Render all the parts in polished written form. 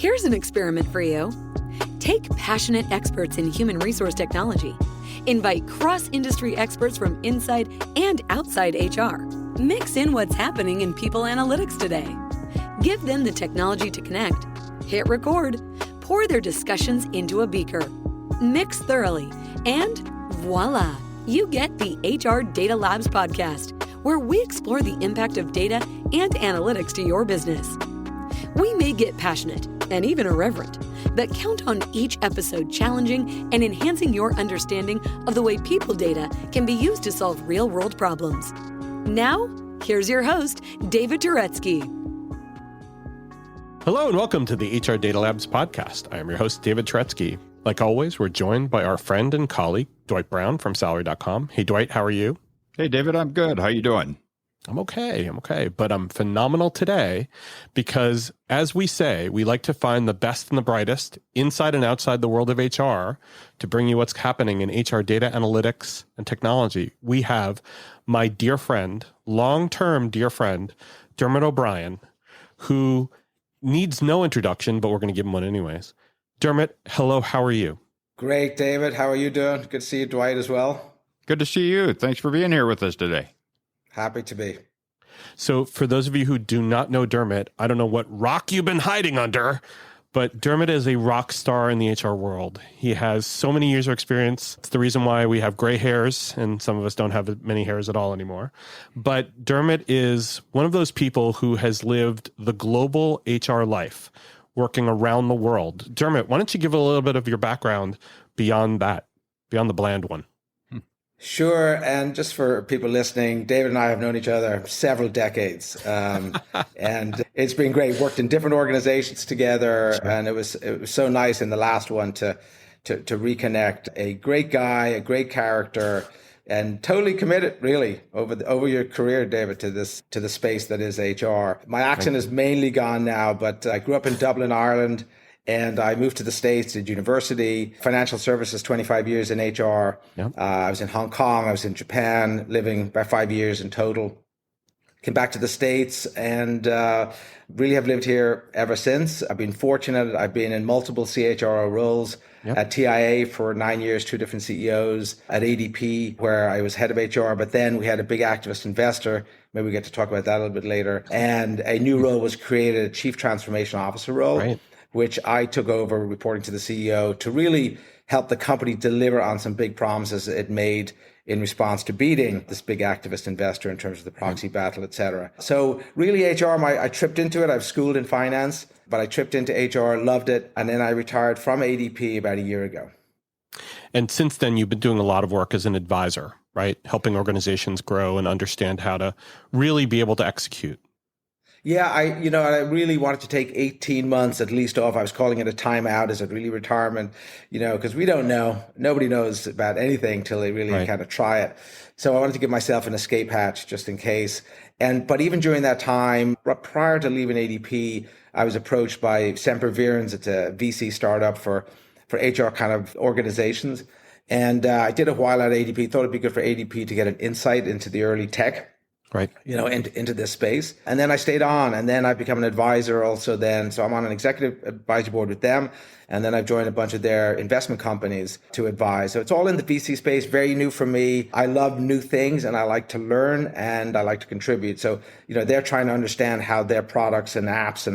Here's an experiment for you. Take passionate experts in human resource technology. Invite cross-industry experts from inside and outside HR. Mix in what's happening in people analytics today. Give them the technology to connect. Hit record. Pour their discussions into a beaker. Mix thoroughly. And voila, you get the HR Data Labs podcast, where we explore the impact of data and analytics to your business. We may get passionate and even irreverent, but count on each episode challenging and enhancing your understanding of the way people data can be used to solve real-world problems. Now, here's your host, David Turetsky. Hello and welcome to the HR Data Labs podcast. I am your host, David Turetsky. Like always, we're joined by our friend and colleague, Dwight Brown from Salary.com. Hey, Dwight, how are you? Hey, David, I'm good. How you doing? I'm okay, but I'm phenomenal today because, as we say, we like to find the best and the brightest inside and outside the world of HR to bring you what's happening in HR data analytics and technology. We have my dear friend, long-term dear friend, Dermot O'Brien, who needs no introduction, but we're going to give him one anyways. Dermot, hello, how are you? Great, David. How are you doing? Good to see you, Dwight, as well. Good to see you. Thanks for being here with us today. Happy to be. So for those of you who do not know Dermot, I don't know what rock you've been hiding under, but Dermot is a rock star in the HR world. He has so many years of experience. It's the reason why we have gray hairs, and some of us don't have many hairs at all anymore. But Dermot is one of those people who has lived the global HR life, working around the world. Dermot, why don't you give a little bit of your background beyond that, beyond the bland one? Sure. And just for people listening, David and I have known each other several decades. And it's been great. Worked in different organizations together. Sure. And it was so nice in the last one to reconnect. A great guy, a great character, and totally committed really over your career, David, to the space that is HR. My accent is mainly gone now, but I grew up in Dublin, Ireland. And I moved to the States at university, financial services, 25 years in HR. Yep. I was in Hong Kong. I was in Japan, living about 5 years in total. Came back to the States and really have lived here ever since. I've been fortunate. I've been in multiple CHRO roles. Yep. At TIA for 9 years, 2 different CEOs. At ADP, where I was head of HR. But then we had a big activist investor. Maybe we get to talk about that a little bit later. And a new role was created, a chief transformation officer role. Right. Which I took over reporting to the CEO to really help the company deliver on some big promises it made in response to beating this big activist investor in terms of the proxy battle, et cetera. So really HR, I tripped into it. I've schooled in finance, but I tripped into HR, loved it. And then I retired from ADP about a year ago. And since then, you've been doing a lot of work as an advisor, right? Helping organizations grow and understand how to really be able to execute. Yeah, I really wanted to take 18 months at least off. I was calling it a timeout. Is it really retirement? Because we don't know. Nobody knows about anything till they really kind of try it. So I wanted to give myself an escape hatch just in case. But even during that time, prior to leaving ADP, I was approached by Sempervirens. It's a VC startup for HR kind of organizations. And I did a while at ADP, thought it'd be good for ADP to get an insight into the early tech. Right. Into this space. And then I stayed on, and then I've become an advisor also then. So I'm on an executive advisory board with them. And then I've joined a bunch of their investment companies to advise. So it's all in the VC space, very new for me. I love new things and I like to learn and I like to contribute. So, they're trying to understand how their products and apps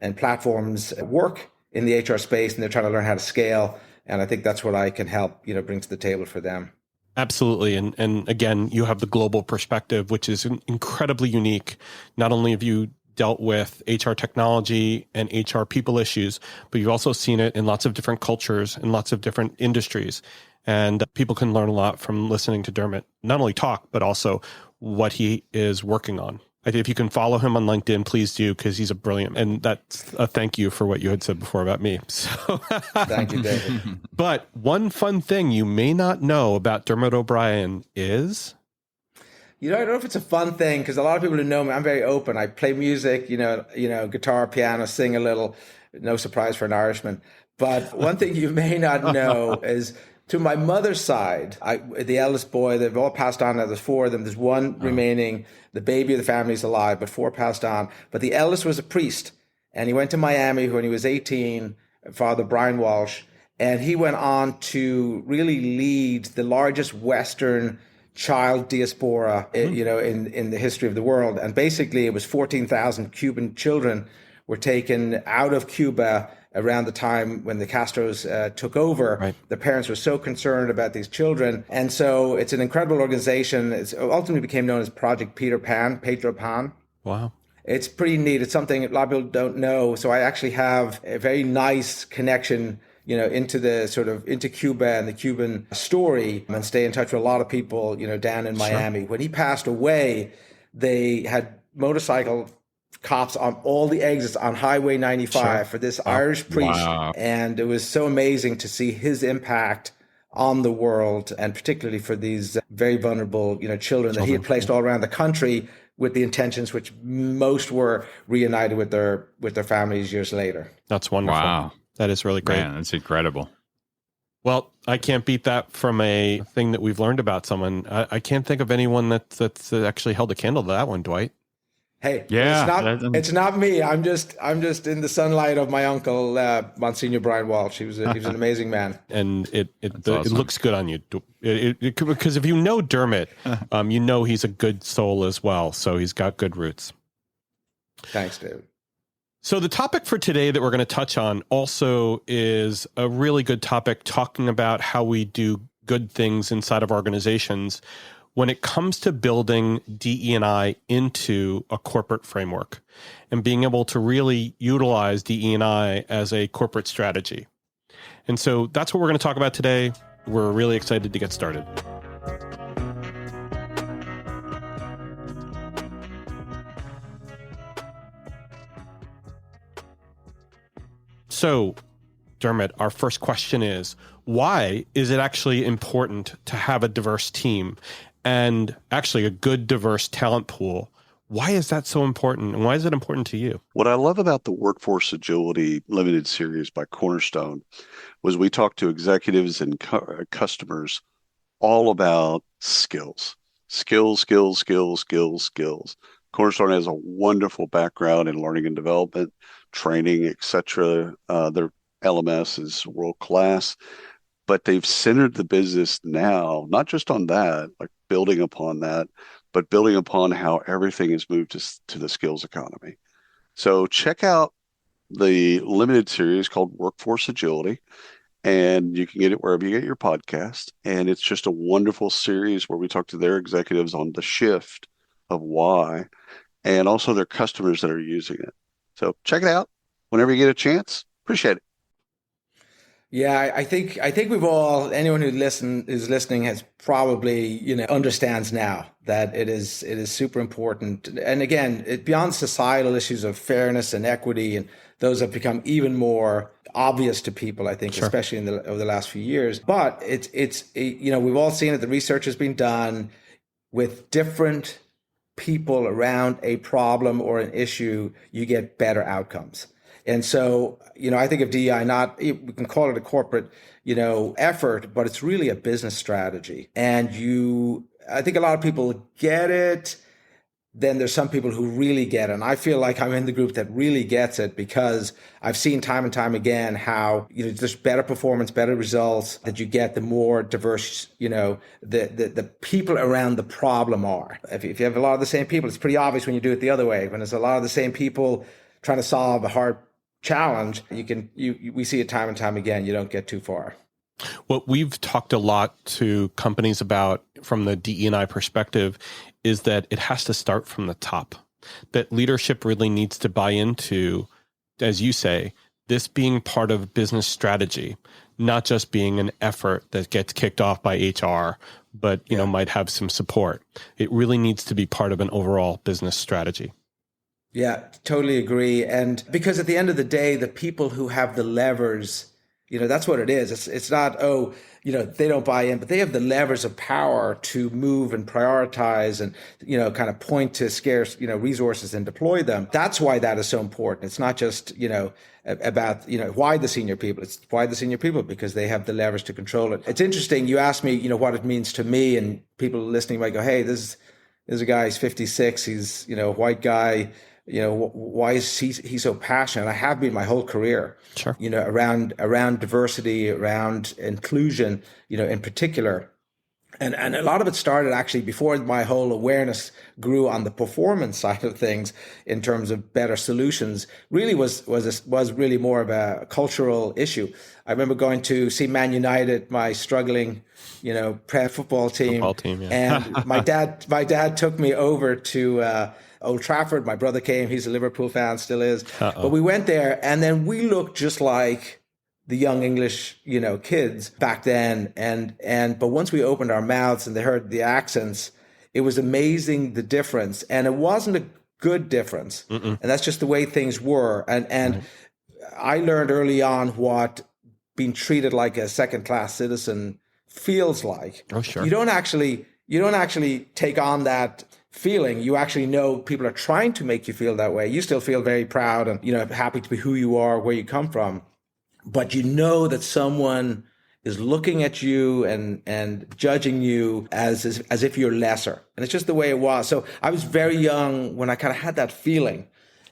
and platforms work in the HR space, and they're trying to learn how to scale. And I think that's what I can help, bring to the table for them. Absolutely. And again, you have the global perspective, which is incredibly unique. Not only have you dealt with HR technology and HR people issues, but you've also seen it in lots of different cultures and lots of different industries. And people can learn a lot from listening to Dermot, not only talk, but also what he is working on. If you can follow him on LinkedIn, please do, because he's a brilliant, and that's a thank you for what you had said before about me. So, thank you, David. But one fun thing you may not know about Dermot O'Brien is... I don't know if it's a fun thing, because a lot of people who know me, I'm very open. I play music, guitar, piano, sing a little. No surprise for an Irishman. But one thing you may not know is... To my mother's side, the eldest boy, they've all passed on now. There's 4 of them. There's one remaining. The baby of the family is alive, but 4 passed on. But the eldest was a priest. And he went to Miami when he was 18, Father Brian Walsh, and he went on to really lead the largest Western child diaspora, in the history of the world. And basically it was 14,000 Cuban children were taken out of Cuba around the time when the Castros took over. Right. The parents were so concerned about these children. And so it's an incredible organization. It ultimately became known as Project Pedro Pan. Wow. It's pretty neat. It's something a lot of people don't know. So I actually have a very nice connection, into Cuba and the Cuban story, and stay in touch with a lot of people, down in Miami. Sure. When he passed away, they had motorcycle cops on all the exits on Highway 95 for this Irish priest. Wow. And it was so amazing to see his impact on the world, and particularly for these very vulnerable, children that he had placed all around the country with the intentions which most were reunited with their families years later. That's wonderful. Wow. That is really great. Man, that's incredible. Well, I can't beat that from a thing that we've learned about someone. I can't think of anyone that's actually held a candle to that one, Dwight. Hey, Yeah, it's not me. I'm just in the sunlight of my uncle, Monsignor Brian Walsh. He was an amazing man. And it awesome. looks good on you. Because if you know Dermot, he's a good soul as well. So he's got good roots. Thanks, David. So the topic for today that we're going to touch on also is a really good topic, talking about how we do good things inside of organizations when it comes to building DE&I into a corporate framework and being able to really utilize DE&I as a corporate strategy. And so that's what we're going to talk about today. We're really excited to get started. So, Dermot, our first question is, why is it actually important to have a diverse team and actually a good diverse talent pool? Why is that so important? And why is it important to you? What I love about the Workforce Agility Limited Series by Cornerstone was we talked to executives and customers all about skills. Cornerstone has a wonderful background in learning and development, training, etc. Their LMS is world class, but they've centered the business now, not just on that, like building upon that, but building upon how everything has moved to the skills economy. So check out the limited series called Workforce Agility, and you can get it wherever you get your podcast. And it's just a wonderful series where we talk to their executives on the shift of why, and also their customers that are using it. So check it out whenever you get a chance. Appreciate it. Yeah, I think we've all, anyone who's listening has probably, understands now that it is super important. And again, beyond societal issues of fairness and equity, and those have become even more obvious to people, I think, especially over the last few years. But we've all seen it. The research has been done with different people around a problem or an issue, you get better outcomes. And so, I think of DEI, we can call it a corporate, effort, but it's really a business strategy. And I think a lot of people get it. Then there's some people who really get it. And I feel like I'm in the group that really gets it, because I've seen time and time again how, there's better performance, better results that you get the more diverse, the people around the problem are. If you have a lot of the same people, it's pretty obvious when you do it the other way. When there's a lot of the same people trying to solve a hard challenge, we see it time and time again. You don't get too far. What we've talked a lot to companies about from the DE&I perspective is that it has to start from the top, that leadership really needs to buy into, as you say, this being part of business strategy, not just being an effort that gets kicked off by HR, but might have some support. It really needs to be part of an overall business strategy. Yeah, totally agree. And because at the end of the day, the people who have the levers, that's what it is. It's not, they don't buy in, but they have the levers of power to move and prioritize and, kind of point to scarce, resources and deploy them. That's why that is so important. It's not just, about, why the senior people. It's why the senior people, because they have the levers to control it. It's interesting. You asked me, what it means to me, and people listening might go, hey, this is a guy, he's 56. He's, a white guy, why is he so passionate? I have been my whole career, Sure. around diversity, around inclusion, in particular. And a lot of it started actually before my whole awareness grew on the performance side of things in terms of better solutions. Really was really more of a cultural issue. I remember going to see Man United, my struggling, prep football team. Yeah. And my dad took me over to Old Trafford. My brother came. He's a Liverpool fan, still is. Uh-oh. But we went there, and then we looked just like the young English, kids back then. But once we opened our mouths and they heard the accents, it was amazing, the difference. And it wasn't a good difference. Mm-mm. And that's just the way things were. And I learned early on what being treated like a second-class citizen feels like. Oh, sure. You don't actually take on that feeling. You actually know people are trying to make you feel that way. You still feel very proud and, happy to be who you are, where you come from. But you know that someone is looking at you and judging you as if you're lesser. And it's just the way it was. So I was very young when I kind of had that feeling.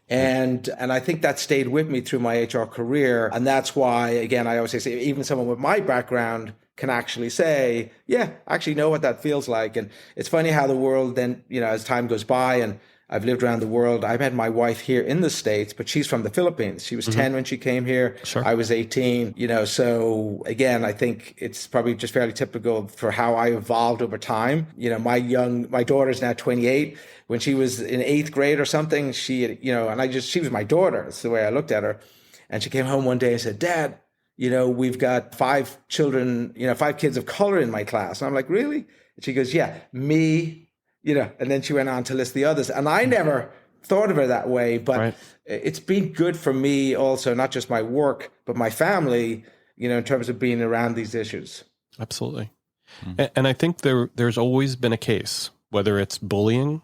And I think that stayed with me through my HR career. And that's why, again, I always say, even someone with my background can actually say, yeah, I actually know what that feels like. And it's funny how the world then, as time goes by and I've lived around the world. I met my wife here in the States, but she's from the Philippines. She was 10 when she came here. Sure. I was 18, so again, I think it's probably just fairly typical for how I evolved over time. My daughter's now 28. When she was in 8th grade or something, she was my daughter. It's the way I looked at her. And she came home one day and said, Dad, we've got 5 children, 5 kids of color in my class. And I'm like, really? And she goes, yeah, me, and then she went on to list the others. And I never thought of it that way, but it's been good for me also, not just my work, but my family, in terms of being around these issues. Absolutely. And I think there's always been a case, whether it's bullying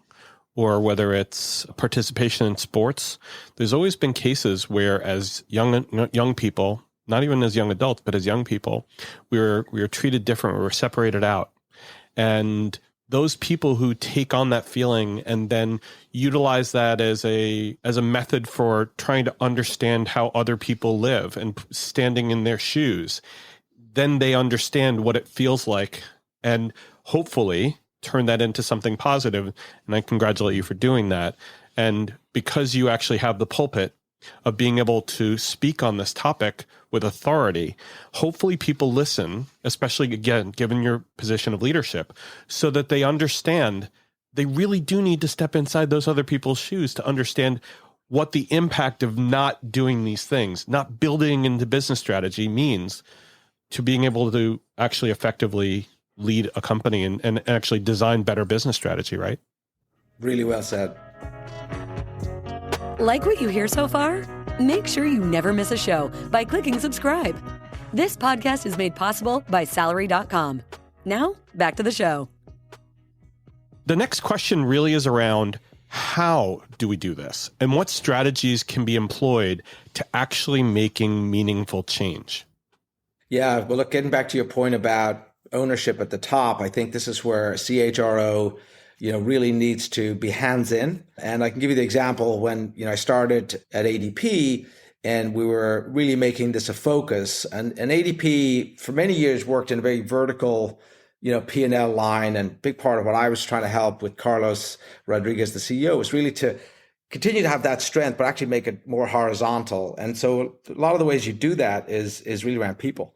or whether it's participation in sports, there's always been cases where as young people, not even as young adults, but as young people, we were treated different. We were separated out. And those people who take on that feeling and then utilize that as a method for trying to understand how other people live and standing in their shoes, then they understand what it feels like and hopefully turn that into something positive. And I congratulate you for doing that. And because you actually have the pulpit of being able to speak on this topic with authority, hopefully people listen, especially, again, given your position of leadership, so that they understand they really do need to step inside those other people's shoes to understand what the impact of not doing these things, not building into business strategy means to being able to actually effectively lead a company and actually design better business strategy, right? Really well said. Like what you hear so far? Make sure you never miss a show by clicking subscribe. This podcast is made possible by Salary.com. Now, back to the show. The next question really is around how do we do this and what strategies can be employed to actually making meaningful change? Yeah, well, look, getting back to your point about ownership at the top, I think this is where CHRO really needs to be hands in. And I can give you the example when, I started at ADP and we were really making this a focus. And ADP for many years worked in a very vertical, P&L line. And big part of what I was trying to help with Carlos Rodriguez, the CEO, was really to continue to have that strength, but actually make it more horizontal. And so a lot of the ways you do that is really around people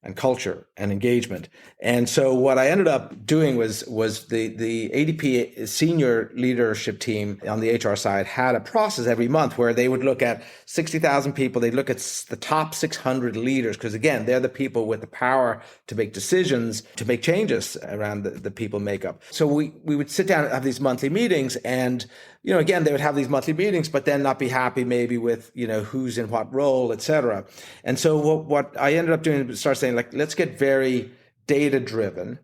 and culture and engagement. And so what I ended up doing was the ADP senior leadership team on the HR side had a process every month where they would look at 60,000 people. They'd look at the top 600 leaders, because again, they're the people with the power to make decisions, to make changes around the people makeup. So we would sit down and have these monthly meetings, and again, they would have these monthly meetings, but then not be happy maybe with, who's in what role, et cetera. And so what I ended up doing was start saying, let's get very data-driven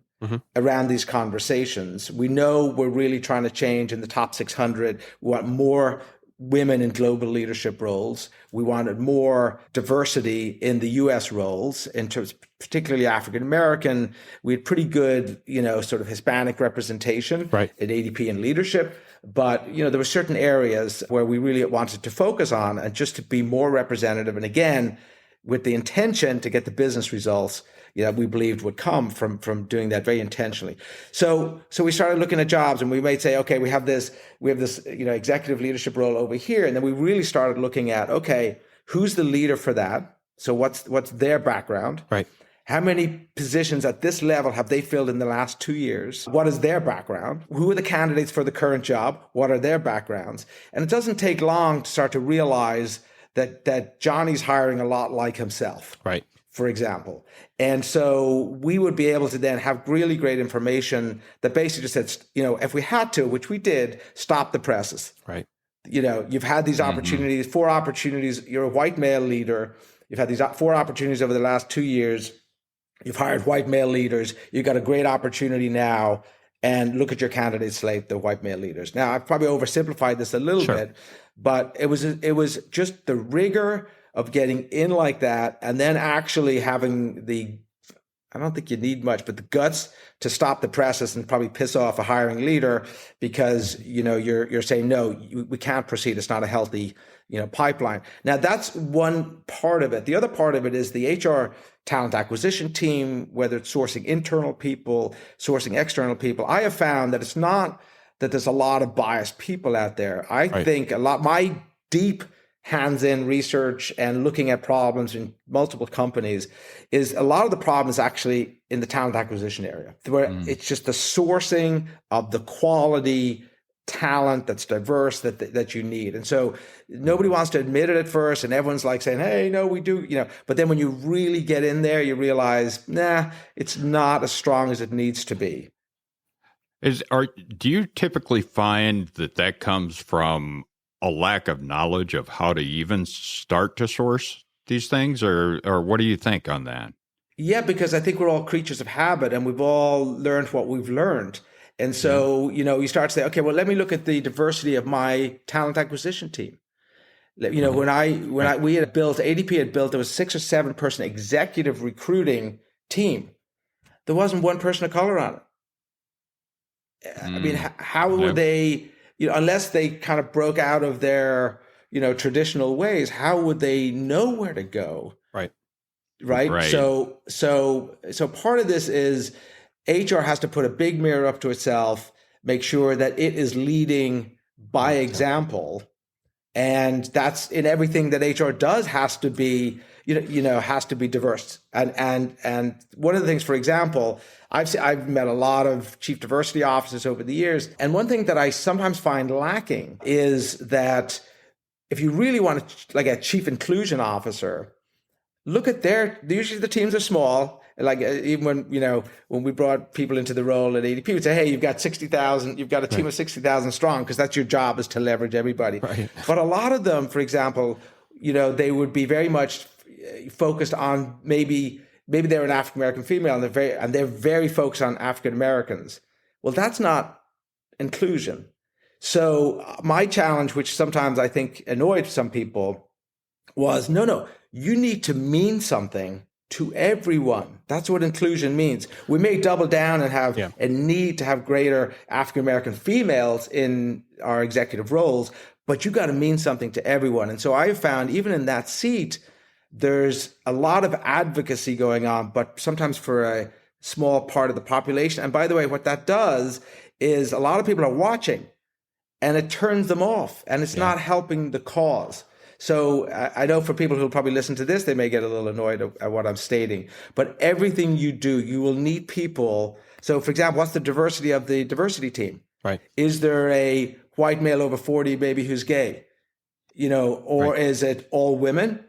around these conversations. We know we're really trying to change in the top 600. We want more women in global leadership roles. We wanted more diversity in the US roles, in terms particularly African American. We had pretty good, sort of Hispanic representation at ADP in leadership. But, there were certain areas where we really wanted to focus on and just to be more representative. And again, with the intention to get the business results, we believed would come from doing that very intentionally. So we started looking at jobs, and we might say, okay, we have this, executive leadership role over here. And then we really started looking at, okay, who's the leader for that? So what's their background? Right. How many positions at this level have they filled in the last 2 years? What is their background? Who are the candidates for the current job? What are their backgrounds? And it doesn't take long to start to realize that Johnny's hiring a lot like himself. Right. For example. And so we would be able to then have really great information that basically just said, if we had to, which we did, stop the presses. Right. You've had these opportunities, 4 opportunities. You're a white male leader. You've had these 4 opportunities over the last 2 years. You've hired white male leaders. You've got a great opportunity now. And look at your candidate slate, the white male leaders. Now, I've probably oversimplified this a little bit, but it was just the rigor of getting in like that, and then actually having I don't think you need much, but the guts to stop the presses and probably piss off a hiring leader because, you're saying, no, we can't proceed. It's not a healthy, pipeline. Now, that's one part of it. The other part of it is the HR talent acquisition team, whether it's sourcing internal people, sourcing external people. I have found that it's not that there's a lot of biased people out there. I think my deep hands-in research and looking at problems in multiple companies is a lot of the problem is actually in the talent acquisition area, where it's just the sourcing of the quality talent that's diverse that you need. And so nobody wants to admit it at first, and everyone's like saying, hey, no, we do, but then when you really get in there, you realize, it's not as strong as it needs to be. Do you typically find that comes from a lack of knowledge of how to even start to source these things, or what do you think on that? Yeah, because I think we're all creatures of habit, and we've all learned what we've learned. And so, you start to say, okay, well, let me look at the diversity of my talent acquisition team. When we had built, ADP had built, there was 6 or 7 person executive recruiting team. There wasn't one person of color on it. I mean, how would they, unless they kind of broke out of their, traditional ways, how would they know where to go? Right. So part of this is HR has to put a big mirror up to itself, make sure that it is leading by example. And that's in everything that HR does has to be, has to be diverse. And one of the things, for example, I've met a lot of chief diversity officers over the years. And one thing that I sometimes find lacking is that if you really want to, like a chief inclusion officer, look at usually the teams are small. Like even when we brought people into the role at ADP, we'd say, hey, you've got 60,000, you've got a team of 60,000 strong, because that's your job, is to leverage everybody. Right. But a lot of them, for example, they would be very much focused on maybe they're an African-American female and they're very focused on African-Americans. Well, that's not inclusion. So my challenge, which sometimes I think annoyed some people, was no, you need to mean something to everyone. That's what inclusion means. We may double down and have a need to have greater African-American females in our executive roles, but you got to mean something to everyone. And so I found even in that seat, there's a lot of advocacy going on, but sometimes for a small part of the population. And by the way, what that does is a lot of people are watching and it turns them off, and it's not helping the cause. So I know for people who will probably listen to this, they may get a little annoyed at what I'm stating, but everything you do, you will need people. So for example, what's the diversity of the diversity team? Right. Is there a white male over 40 maybe who's gay? Or is it all women?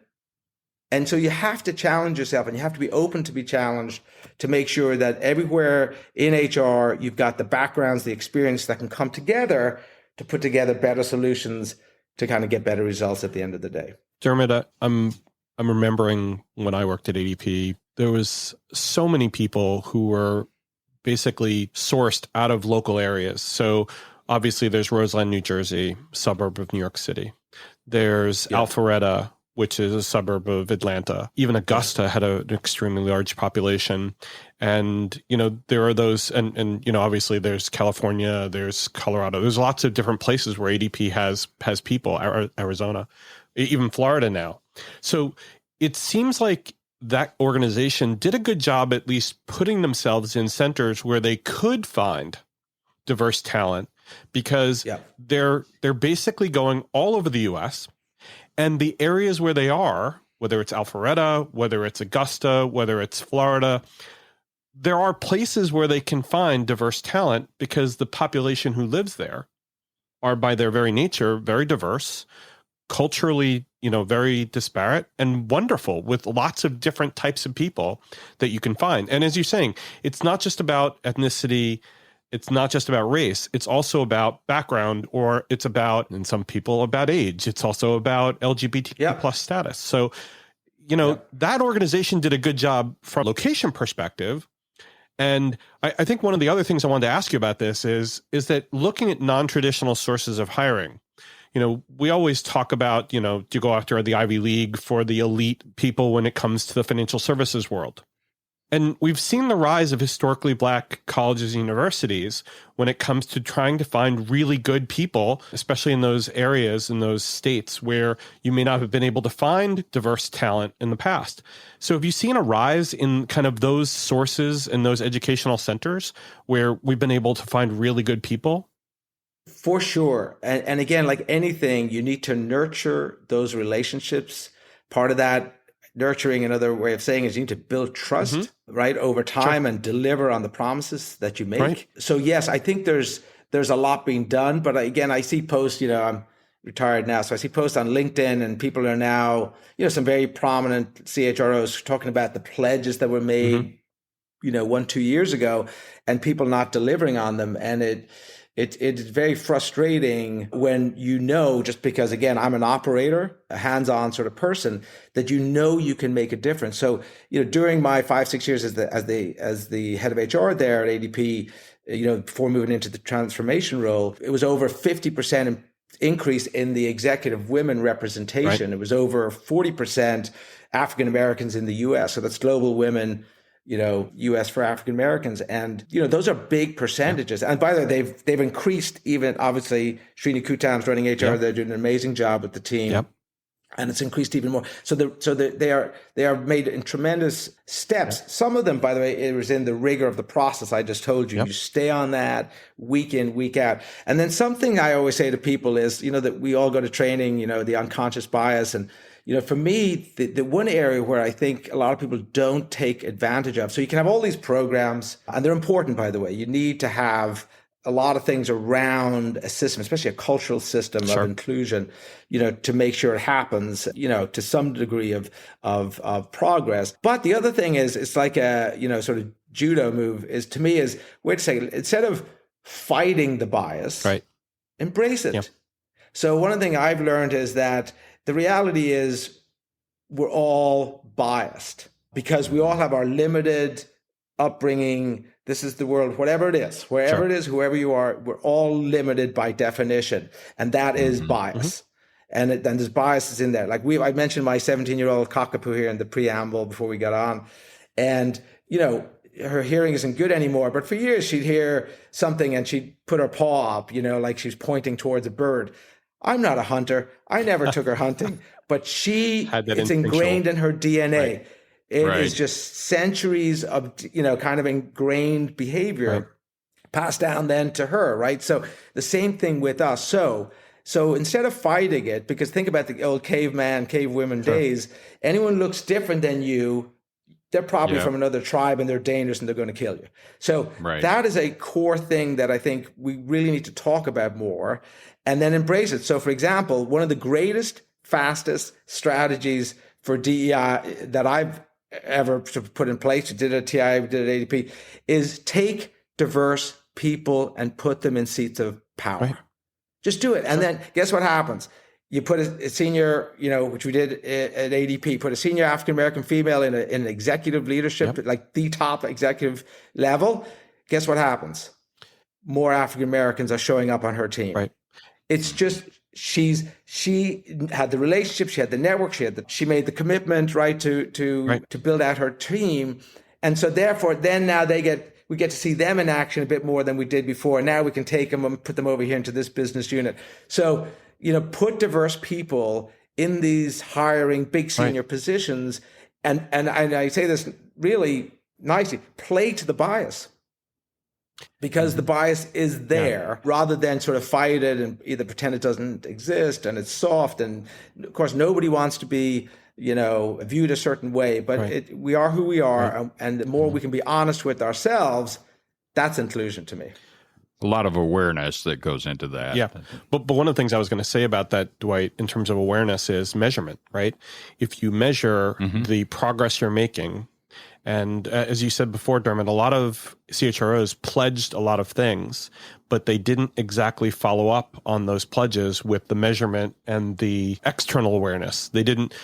And so you have to challenge yourself, and you have to be open to be challenged to make sure that everywhere in HR, you've got the backgrounds, the experience that can come together to put together better solutions to kind of get better results at the end of the day. Dermot, I'm remembering when I worked at ADP, there was so many people who were basically sourced out of local areas. So obviously there's Roseland, New Jersey, suburb of New York City. There's Alpharetta, which is a suburb of Atlanta. Even Augusta had an extremely large population. And, there are those, and obviously there's California, there's Colorado, there's lots of different places where ADP has people, Arizona, even Florida now. So it seems like that organization did a good job at least putting themselves in centers where they could find diverse talent, because they're basically going all over the U.S., and the areas where they are, whether it's Alpharetta, whether it's Augusta, whether it's Florida, there are places where they can find diverse talent because the population who lives there are, by their very nature, very diverse, culturally, very disparate and wonderful, with lots of different types of people that you can find. And as you're saying, it's not just about ethnicity, it's not just about race, it's also about background, or it's about, and some people, about age. It's also about LGBTQ plus status. So, that organization did a good job from a location perspective. And I think one of the other things I wanted to ask you about this is that looking at non-traditional sources of hiring, we always talk about, to go after the Ivy League for the elite people when it comes to the financial services world. And we've seen the rise of historically Black colleges and universities when it comes to trying to find really good people, especially in those areas, in those states where you may not have been able to find diverse talent in the past. So have you seen a rise in kind of those sources and those educational centers where we've been able to find really good people? For sure. And again, like anything, you need to nurture those relationships. Part of that nurturing, another way of saying, is you need to build trust, right, over time and deliver on the promises that you make. Right. So yes, I think there's a lot being done. But again, I see posts, I'm retired now, so I see posts on LinkedIn, and people are now, some very prominent CHROs talking about the pledges that were made, 1-2 years ago, and people not delivering on them. And it's very frustrating when just because, again, I'm an operator, a hands-on sort of person, that you can make a difference. So, during my 5-6 years as the head of HR there at ADP, before moving into the transformation role, it was over 50% increase in the executive women representation. Right. It was over 40% African Americans in the U.S. So that's global women, U.S. for African Americans. And, those are big percentages. And by the way, they've increased even, obviously, Srini Kutam's running HR. They're doing an amazing job with the team. And it's increased even more. So they are made in tremendous steps. Some of them, by the way, it was in the rigor of the process I just told you. You stay on that week in, week out. And then something I always say to people is, that we all go to training, the unconscious bias. And, for me, the one area where I think a lot of people don't take advantage of, so you can have all these programs, and they're important, by the way. You need to have a lot of things around a system, especially a cultural system of inclusion, to make sure it happens, to some degree of progress. But the other thing is, it's like a, sort of judo move is, to me, is, wait a second, instead of fighting the bias, embrace it. So one of the things I've learned is that the reality is we're all biased because we all have our limited upbringing. This is the world, whatever it is, wherever it is, whoever you are, we're all limited by definition. And that is bias. And there's biases in there. Like I mentioned my 17-year-old cockapoo here in the preamble before we got on. And, her hearing isn't good anymore. But for years, she'd hear something and she'd put her paw up, like she was pointing towards a bird. I'm not a hunter. I never took her hunting. But it's ingrained in her DNA. Right. It is just centuries of, kind of ingrained behavior passed down then to her, right? So the same thing with us. So instead of fighting it, because think about the old cavewomen days, anyone looks different than you, they're probably from another tribe and they're dangerous and they're going to kill you. So that is a core thing that I think we really need to talk about more and then embrace it. So for example, one of the greatest, fastest strategies for DEI that I've ever put in place, we did it at TI, we did it at ADP, is take diverse people and put them in seats of power. Right. Just do it. And then guess what happens? You put a senior, which we did at ADP, put a senior African-American female in an executive leadership, like the top executive level. Guess what happens? More African-Americans are showing up on her team. Right. It's just she had the relationship, she had the network, she made the commitment, right, to build out her team. And so therefore, then now we get to see them in action a bit more than we did before. Now we can take them and put them over here into this business unit. So, put diverse people in these hiring big senior positions. And I say this really nicely, play to the bias. Because the bias is there, rather than sort of fight it and either pretend it doesn't exist and it's soft. And of course, nobody wants to be, viewed a certain way, but we are who we are. And the more we can be honest with ourselves, that's inclusion to me. A lot of awareness that goes into that. Yeah. But one of the things I was going to say about that, Dwight, in terms of awareness is measurement, right? If you measure the progress you're making, and as you said before, Dermot, a lot of CHROs pledged a lot of things, but they didn't exactly follow up on those pledges with the measurement and the external awareness. They didn't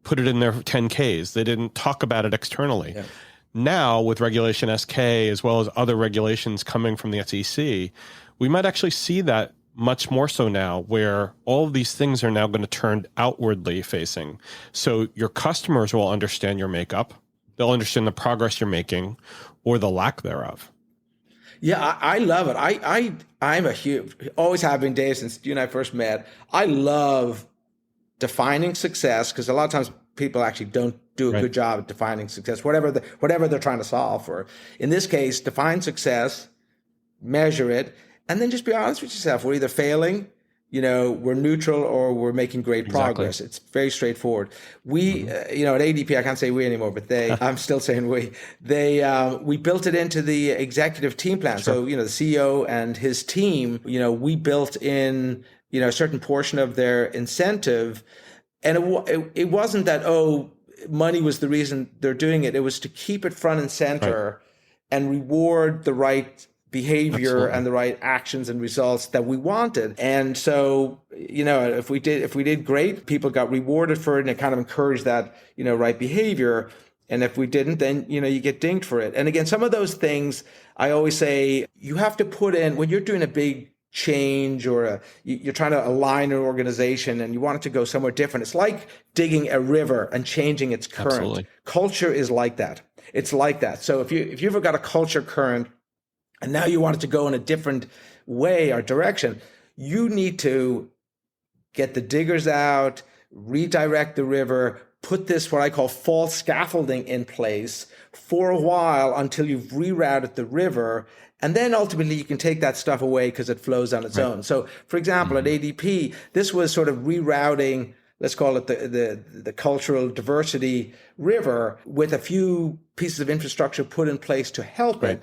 put it in their 10Ks. They didn't talk about it externally. Yeah. Now, with Regulation SK, as well as other regulations coming from the SEC, we might actually see that much more so now, where all of these things are now going to turn outwardly facing. So your customers will understand your makeup. They'll understand the progress you're making or the lack thereof. Yeah, I love it. I'm always have been, Dave, since you and I first met. I love defining success, because a lot of times people actually don't do a good job at defining success, whatever they're trying to solve for. In this case, define success, measure it, and then just be honest with yourself. We're either failing, we're neutral, or we're making great progress. It's very straightforward. We, at ADP, I can't say we anymore, but I'm still saying we built it into the executive team plan. Sure. So, the CEO and his team, we built in, a certain portion of their incentive. And it wasn't that, money was the reason they're doing it. It was to keep it front and center and reward the right behavior and the right actions and results that we wanted. And so, if we did great, people got rewarded for it, and it kind of encouraged that, right behavior. And if we didn't, then, you get dinged for it. And again, some of those things, I always say, you have to put in, when you're doing a big change, or you're trying to align an organization and you want it to go somewhere different. It's like digging a river and changing its current. Absolutely. Culture is like that. It's like that. So if you ever got a culture current and now you want it to go in a different way or direction, you need to get the diggers out, redirect the river, put this, what I call false scaffolding, in place for a while until you've rerouted the river. And then ultimately you can take that stuff away because it flows on its own. So, for example, at ADP, this was sort of rerouting, let's call it the cultural diversity river, with a few pieces of infrastructure put in place to help it.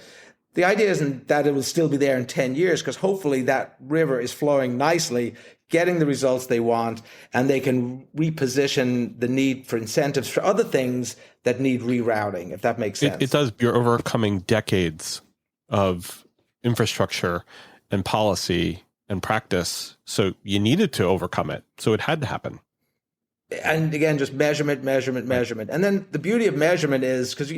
The idea isn't that it will still be there in 10 years, because hopefully that river is flowing nicely, getting the results they want, and they can reposition the need for incentives for other things that need rerouting, if that makes sense. It does. You're overcoming decades of infrastructure and policy and practice. So you needed to overcome it. So it had to happen. And again, just measurement. And then the beauty of measurement is, because,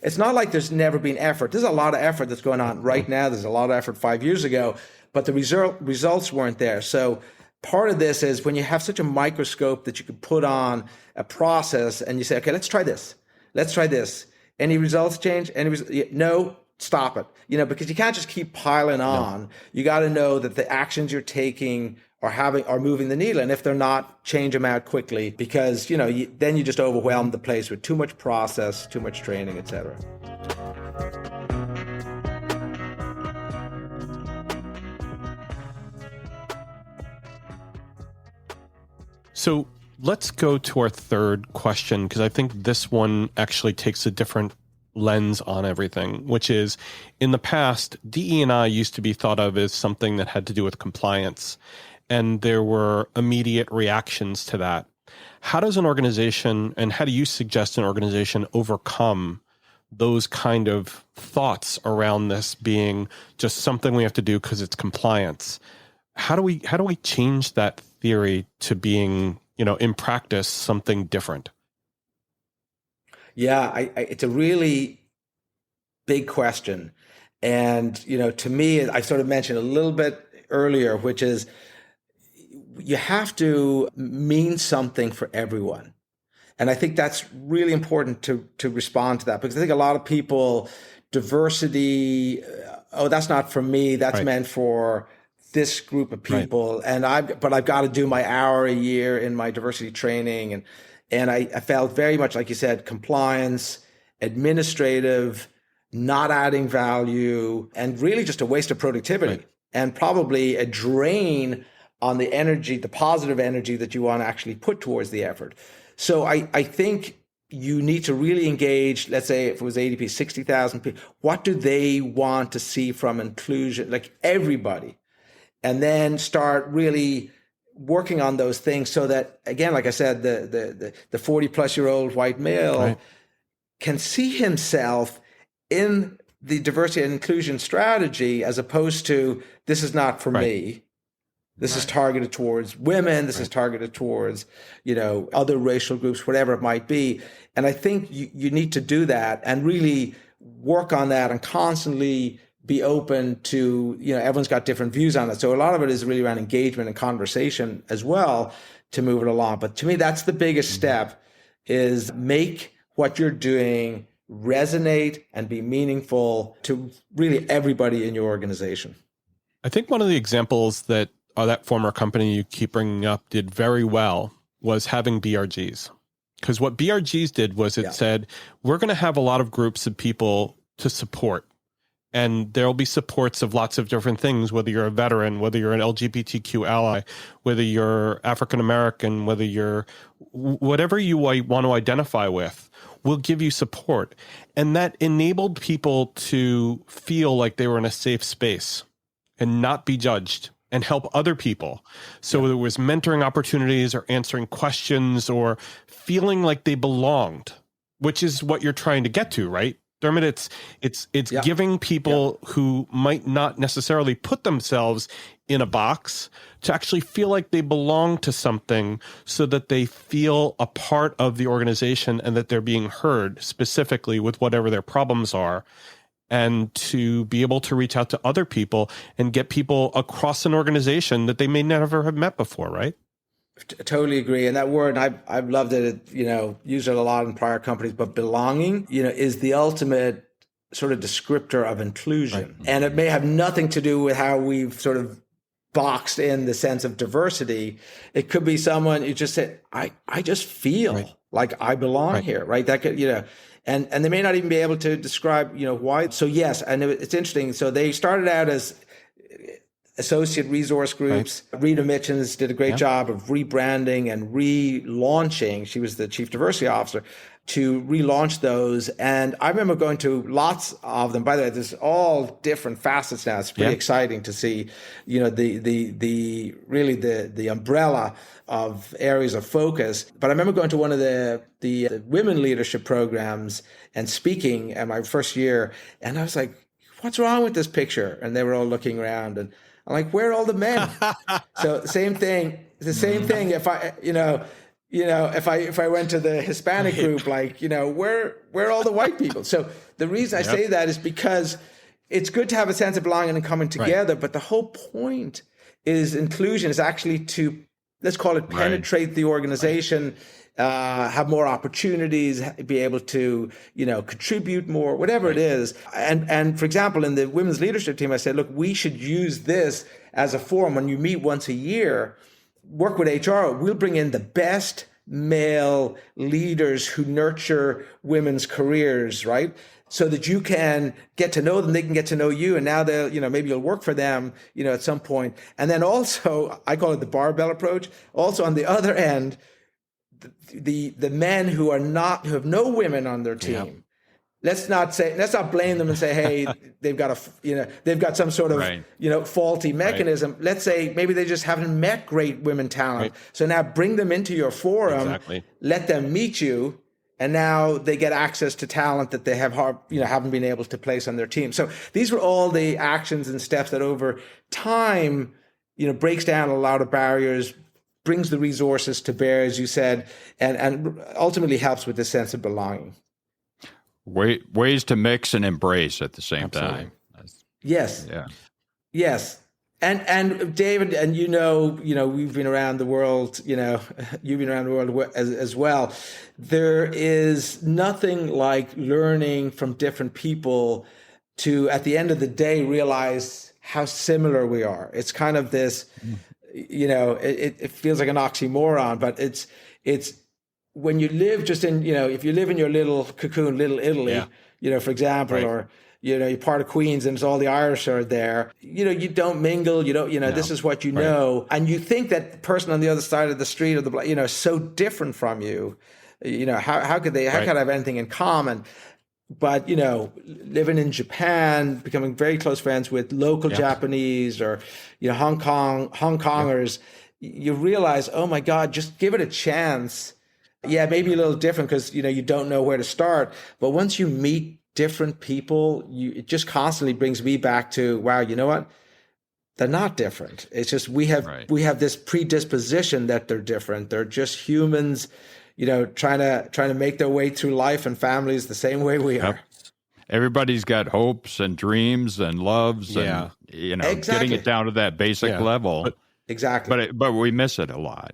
it's not like there's never been effort. There's a lot of effort that's going on right now. There's a lot of effort 5 years ago, but the results weren't there. So part of this is when you have such a microscope that you can put on a process and you say, okay, let's try this. Any results change? No. Stop it, because you can't just keep piling on. No. You got to know that the actions you're taking are moving the needle. And if they're not, change them out quickly, because, then you just overwhelm the place with too much process, too much training, etc. So let's go to our third question, because I think this one actually takes a different lens on everything, which is, in the past, DE&I used to be thought of as something that had to do with compliance, and there were immediate reactions to that. How does an organization, and how do you suggest an organization overcome those kind of thoughts around this being just something we have to do because it's compliance? How do we change that theory to being, in practice, something different? Yeah, it's a really big question. And, to me, I sort of mentioned a little bit earlier, which is you have to mean something for everyone. And I think that's really important to respond to that, because I think a lot of people, diversity, oh, that's not for me. That's meant for this group of people. And I've got to do my hour a year in my diversity training. And I felt very much, like you said, compliance, administrative, not adding value, and really just a waste of productivity and probably a drain on the energy, the positive energy that you want to actually put towards the effort. So I think you need to really engage, let's say if it was ADP, 60,000 people, what do they want to see from inclusion, like everybody? And then start really working on those things so that, again, like I said, the 40-plus-year-old white male can see himself in the diversity and inclusion strategy, as opposed to, this is not for me. This is targeted towards women. This is targeted towards, other racial groups, whatever it might be. And I think you need to do that and really work on that and constantly be open to, everyone's got different views on it. So a lot of it is really around engagement and conversation as well to move it along. But to me, that's the biggest step, is make what you're doing resonate and be meaningful to really everybody in your organization. I think one of the examples that former company you keep bringing up did very well was having BRGs. Because what BRGs did was it said, we're going to have a lot of groups of people to support. And there'll be supports of lots of different things, whether you're a veteran, whether you're an LGBTQ ally, whether you're African-American, whether you're whatever you want to identify with, we'll give you support. And that enabled people to feel like they were in a safe space and not be judged and help other people. So whether it was mentoring opportunities or answering questions or feeling like they belonged, which is what you're trying to get to, right? Dermot, it's giving people who might not necessarily put themselves in a box to actually feel like they belong to something, so that they feel a part of the organization and that they're being heard specifically with whatever their problems are, and to be able to reach out to other people and get people across an organization that they may never have met before, right? Totally agree. And that word, I've loved it, used it a lot in prior companies, but belonging, is the ultimate sort of descriptor of inclusion. Right. And it may have nothing to do with how we've sort of boxed in the sense of diversity. It could be someone who just said, I just feel like I belong here, right? That could, and they may not even be able to describe, why. So yes, and it's interesting. So they started out as associate resource groups. Rita Mitchens did a great job of rebranding and relaunching. She was the chief diversity officer to relaunch those. And I remember going to lots of them. By the way, there's all different facets now. It's pretty exciting to see, the umbrella of areas of focus. But I remember going to one of the women leadership programs and speaking at my first year. And I was like, what's wrong with this picture? And they were all looking around, and I'm like, where are all the men? So the same thing. If I, if I went to the Hispanic group, where are all the white people? So the reason I say that is because it's good to have a sense of belonging and coming together. But the whole point is inclusion is actually to, let's call it, penetrate the organization, have more opportunities, be able to, contribute more, whatever it is. And for example, in the women's leadership team, I said, look, we should use this as a forum. When you meet once a year, work with HR, we'll bring in the best male leaders who nurture women's careers, right? So that you can get to know them, they can get to know you, and now they'll, maybe you'll work for them, at some point. And then also, I call it the barbell approach. Also on the other end, the men who have no women on their team. Let's not blame them and say, hey, they've got some sort of faulty mechanism. Let's say maybe they just haven't met great women talent. So now bring them into your forum, let them meet you, and now they get access to talent that they haven't been able to place on their team. So these were all the actions and steps that over time, breaks down a lot of barriers, brings the resources to bear, as you said, and ultimately helps with this sense of belonging. Ways to mix and embrace at the same time. Yes. Yeah. Yes. And David, and we've been around the world, you've been around the world as well. There is nothing like learning from different people to, at the end of the day, realize how similar we are. It's kind of this, it feels like an oxymoron, but it's when you live just in, if you live in your little cocoon, little Italy, for example, or you're part of Queens and it's all the Irish are there. You don't mingle. You don't. This is what you know, and you think that the person on the other side of the street or the is so different from you. How could they? How could I have anything in common? But living in Japan, becoming very close friends with local Japanese or Hong Kongers, you realize, oh my God, just give it a chance. Yeah, maybe a little different because you don't know where to start. But once you meet different people, it just constantly brings me back to, wow, you know what? They're not different. It's just we have this predisposition that they're different. They're just humans, trying to make their way through life and families the same way we are. Everybody's got hopes and dreams and loves and getting it down to that basic level. But we miss it a lot,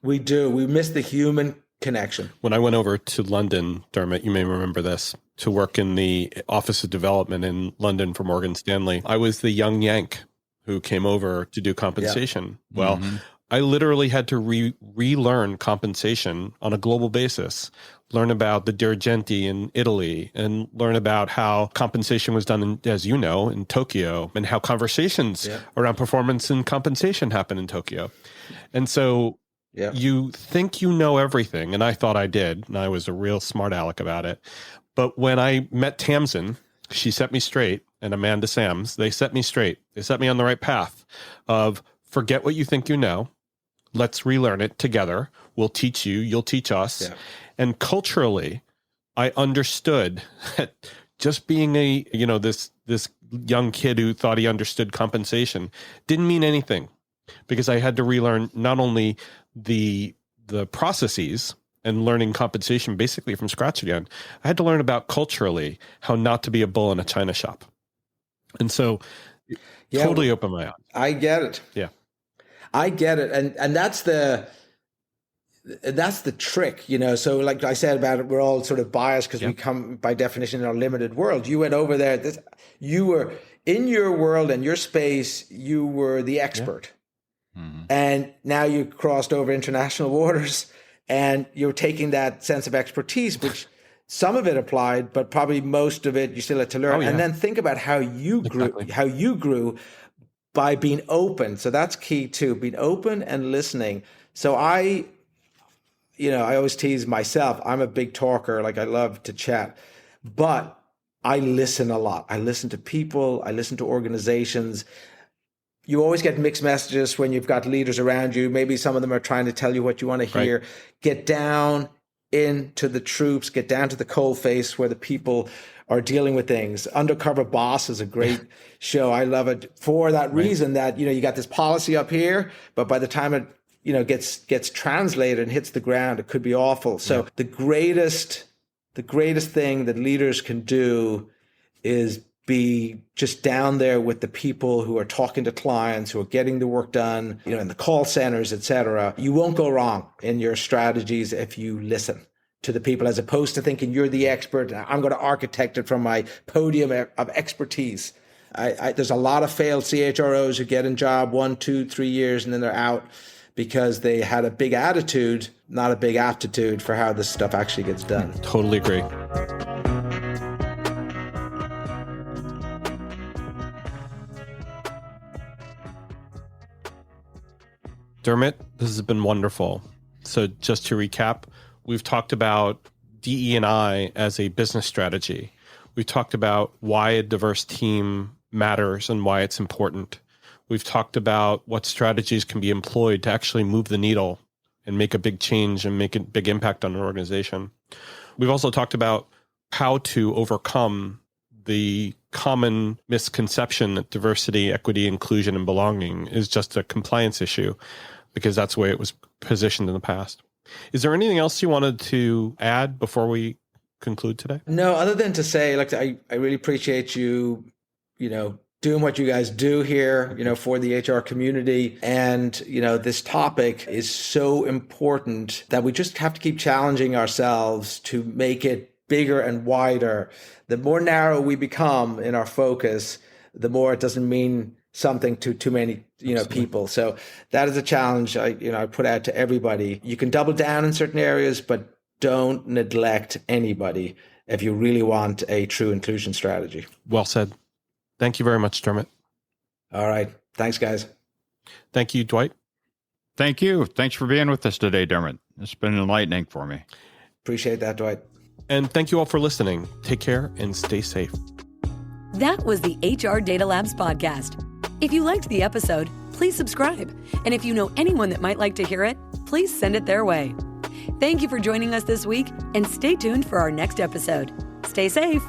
We do. We miss the human connection. When I went over to London, Dermot, you may remember this, to work in the Office of Development in London for Morgan Stanley, I was the young Yank who came over to do compensation. Yeah. Well, I literally had to relearn compensation on a global basis, learn about the dirigenti in Italy, and learn about how compensation was done, as you know, in Tokyo, and how conversations around performance and compensation happen in Tokyo. And so you think you know everything, and I thought I did, and I was a real smart aleck about it. But when I met Tamsin, she set me straight, and Amanda Sams, they set me straight. They set me on the right path of forget what you think you know. Let's relearn it together. We'll teach you. You'll teach us. Yeah. And culturally, I understood that just being this young kid who thought he understood compensation didn't mean anything, because I had to relearn not only the processes and learning compensation basically from scratch again. I had to learn about culturally how not to be a bull in a china shop. And so totally opened my eyes. I get it. Yeah. I get it. And that's the trick, So like I said about it, we're all sort of biased because we come by definition in our limited world. You went over there, you were in your world and your space, you were the expert. Yeah. Mm-hmm. And now you crossed over international waters and you're taking that sense of expertise, which some of it applied, but probably most of it you still had to learn. And then think about how you grew by being open. So that's key too, being open and listening. So I always tease myself. I'm a big talker. Like I love to chat, but I listen a lot. I listen to people. I listen to organizations. You always get mixed messages when you've got leaders around you. Maybe some of them are trying to tell you what you want to hear. Right. Get down into the troops, get down to the coalface where the people are dealing with things. Undercover Boss is a great show. I love it for that reason that, you got this policy up here, but by the time it, gets translated and hits the ground, it could be awful. So the greatest thing that leaders can do is be just down there with the people who are talking to clients, who are getting the work done, in the call centers, et cetera. You won't go wrong in your strategies if you listen to the people, as opposed to thinking you're the expert. I'm going to architect it from my podium of expertise. There's a lot of failed CHROs who get in job 1, 2, 3 years and then they're out because they had a big attitude, not a big aptitude for how this stuff actually gets done. Totally agree. Dermot, this has been wonderful. So just to recap, we've talked about DE&I as a business strategy. We've talked about why a diverse team matters and why it's important. We've talked about what strategies can be employed to actually move the needle and make a big change and make a big impact on an organization. We've also talked about how to overcome the common misconception that diversity, equity, inclusion, and belonging is just a compliance issue, because that's the way it was positioned in the past. Is there anything else you wanted to add before we conclude today? No, other than to say, I really appreciate you, doing what you guys do here, for the HR community. And, this topic is so important that we just have to keep challenging ourselves to make it bigger and wider. The more narrow we become in our focus, the more it doesn't mean something to too many, people. So that is a challenge I put out to everybody. You can double down in certain areas, but don't neglect anybody if you really want a true inclusion strategy. Well said. Thank you very much, Dermot. All right. Thanks, guys. Thank you, Dwight. Thank you. Thanks for being with us today, Dermot. It's been enlightening for me. Appreciate that, Dwight. And thank you all for listening. Take care and stay safe. That was the HR Data Labs podcast. If you liked the episode, please subscribe. And if you know anyone that might like to hear it, please send it their way. Thank you for joining us this week, and stay tuned for our next episode. Stay safe.